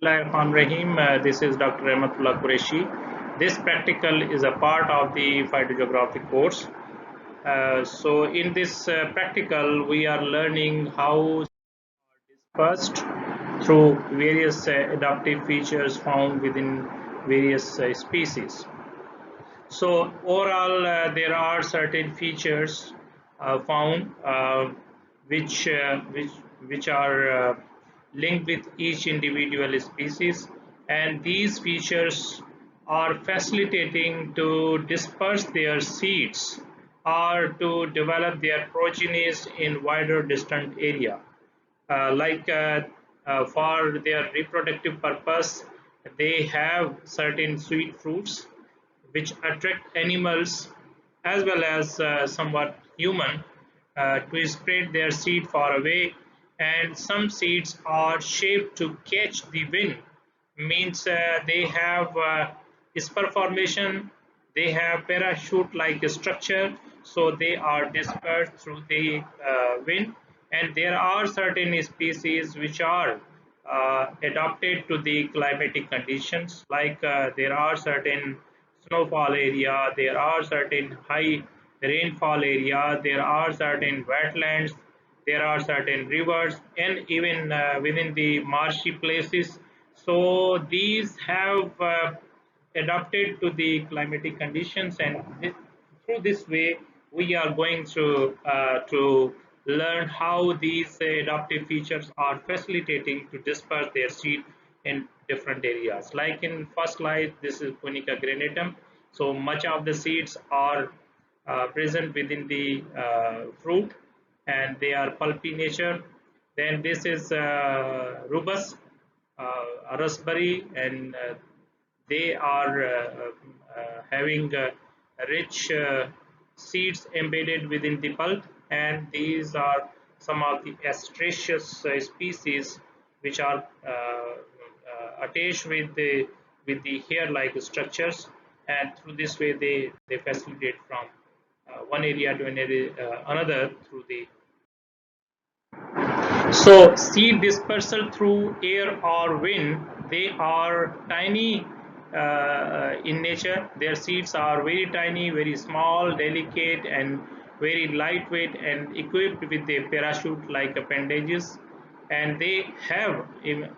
Rahim. This is Dr. Rahmatullah Qureshi. This practical is a part of the phytogeography course. In this practical, we are learning how dispersed through various adaptive features found within various species. So overall, there are certain features found which which are linked with each individual species, and these features are facilitating to disperse their seeds or to develop their progenies in wider distant area. For their reproductive purpose, they have certain sweet fruits which attract animals as well as somewhat human to spread their seed far away, and some seeds are shaped to catch the wind, means they have spur formation, they have parachute like structure, so they are dispersed through the wind. And there are certain species which are adapted to the climatic conditions, there are certain snowfall area, there are certain high rainfall area, there are certain wetlands, there are certain rivers, and even within the marshy places. So these have adapted to the climatic conditions, and through this way, we are going to learn how these adaptive features are facilitating to disperse their seed in different areas. Like in first slide, this is Punica granatum. So much of the seeds are present within the fruit, and they are pulpy nature. Then this is rubus, raspberry, and they are having rich seeds embedded within the pulp, and these are some of the astraceous species which are attached with the hair-like structures, and through this way they facilitate from one area to another through the. So seed dispersal through air or wind, they are tiny in nature. Their seeds are very tiny, very small, delicate, and very lightweight, and equipped with a parachute-like appendages. And they have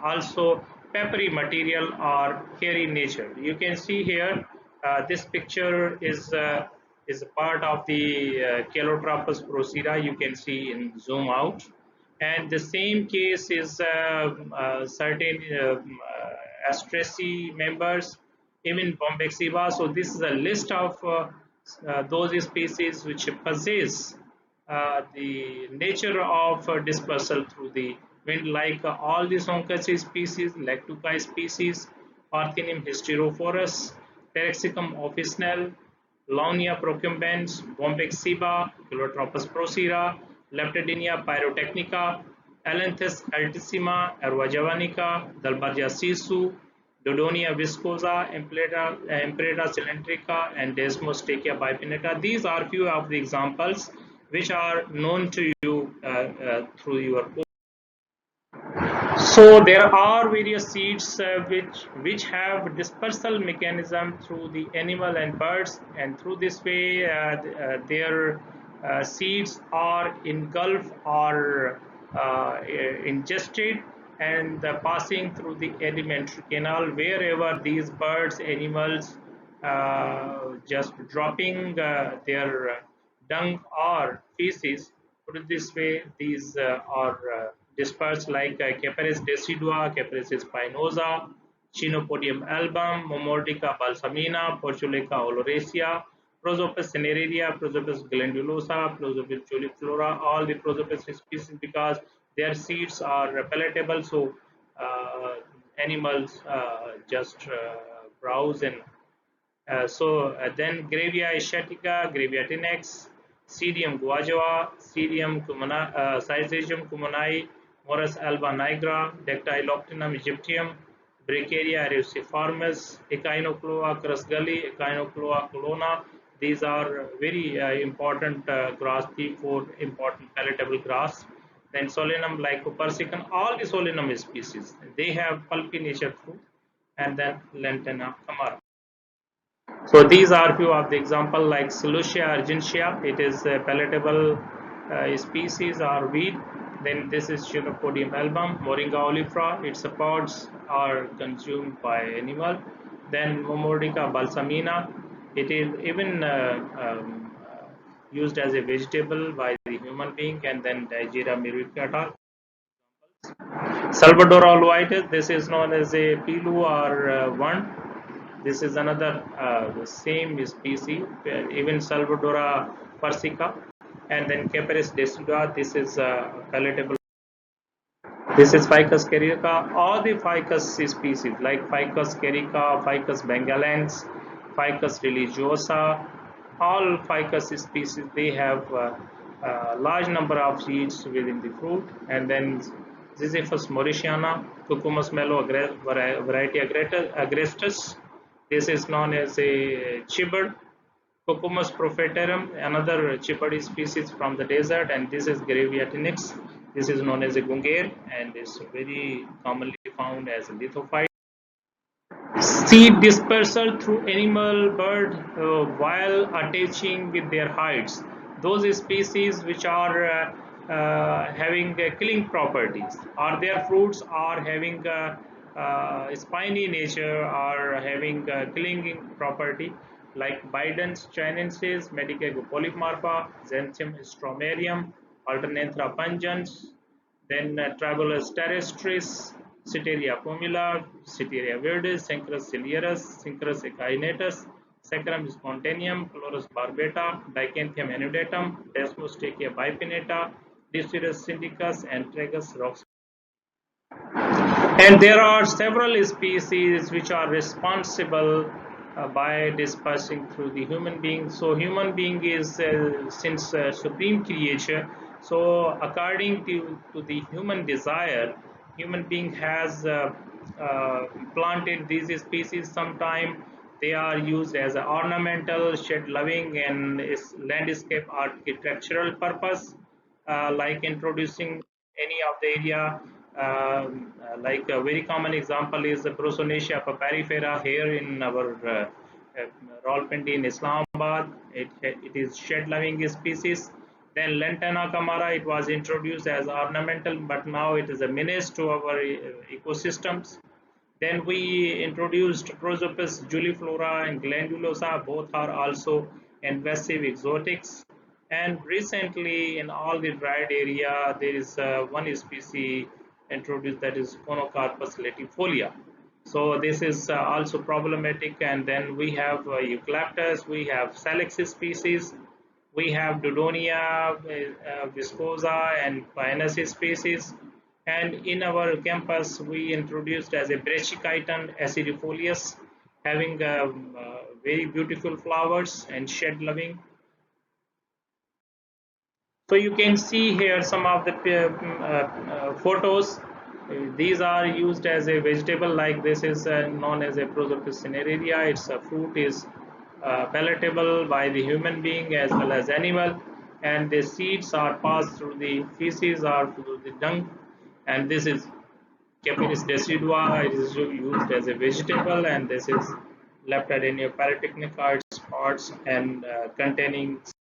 also papery material or hairy nature. You can see here, this picture is a part of the Calotropus procera. You can see in zoom out, and the same case is certain Astraceae members, even Bombexiba. So this is a list of those species which possess the nature of dispersal through the wind, like all the Soncaceae species, Lactuca species, Parthenium hysterophorus, Terexicum officinale, Launia procumbens, Bombexiba, Calotropus procera, Leptadinia pyrotechnica, Alanthus altissima, Erva javanica, Dalbergia sisu, Dodonia viscosa, Imperator cylindrica, and Desmostachia bipinata. These are few of the examples which are known to you through your course. So there are various seeds which have dispersal mechanism through the animal and birds, and through this way their seeds are engulfed or ingested and passing through the alimentary canal wherever these birds, animals just dropping their dung or feces. Put it this way, these are dispersed like Caparis decidua, Caparis spinosa, Chinopodium album, Momordica balsamina, Portulaca oleracea, Prosopis cineraria, Prosopis glandulosa, Prosopis juliflora, all the Prosopis species, because their seeds are palatable, so animals just browse and then Gravia asiatica, Gravia tenax, Cerium guajava, Syzygium cumonii, Morus alba nigra, Dactyloctinum egyptium, Bracharia ruciformis, Echinocloa crusgulli, Echinocloa colonna. These are very important grass, the four important palatable grass. Then Solanum lycopersicum, all the Solanum species, they have pulpy nature fruit, and then Lantana camara. So these are few of the example like Celosia argentea. It is a palatable species or weed. Then this is Chilopodium album, Moringa olifera. Its pods are consumed by animal. Then Momordica balsamina. It is even used as a vegetable by the human being. And then Digeria muricata. Salvador alvitis. This is known as a pilu or one. This is another the same species, even Salvadora persica, and then Caparis decidua. This is palatable. This is Ficus carica. All the ficus species like Ficus carica, Ficus bengalans, Ficus religiosa, all ficus species they have large number of seeds within the fruit, and then Ziziphus mauritiana, Cucumis mellow variety agrestus. This is known as a chibud. Cucumis prophyterum, another chibud species from the desert, and this is Graviatinix. This is known as a gungere and is very commonly found as a lithophyte. Seed dispersal through animal, bird while attaching with their hides. Those species which are having killing properties, or their fruits are having spiny nature or having killing property, like Bidens chinensis, Medicago polymorpha, Xanthium stromarium, Alternanthera pungens, then Travelus terrestris, Citeria pumila, Citeria viridis, Synchros ciliaris, Synchros echinatus, Saccharum spontaneum, Chlorus barbata, Dicanthum annudatum, Desmostachia bipinnata, Dispyrus syndicus, and Tragus rox. And there are several species which are responsible by dispersing through the human being. So human being is since supreme creature. So according to the human desire, human being has planted these species. Sometime they are used as an ornamental, shed loving, and landscape architectural purpose, like introducing any of the area. Like a very common example is the Prosonaceae paperifera here in our Rawalpindi in Islamabad. It is shed-loving species. Then Lantana camara, it was introduced as ornamental, but now it is a menace to our ecosystems. Then we introduced Prosopis juliflora and glandulosa. Both are also invasive exotics. And recently, in all the dried area, there is one species introduced, that is Phonocarpus latifolia. So this is also problematic. And then we have Eucalyptus, we have Salix species, we have Dudonia viscosa and Pinus species. And in our campus, we introduced as a Brachychiton acidifolius, having very beautiful flowers and shed loving. So you can see here some of the photos. These are used as a vegetable, like this is known as a Prosopis cinerea. Its fruit is palatable by the human being as well as animal, and the seeds are passed through the feces or through the dung. And this is Capinis decidua. It is used as a vegetable, and this is Leptadenia parotechnica, its pods, and containing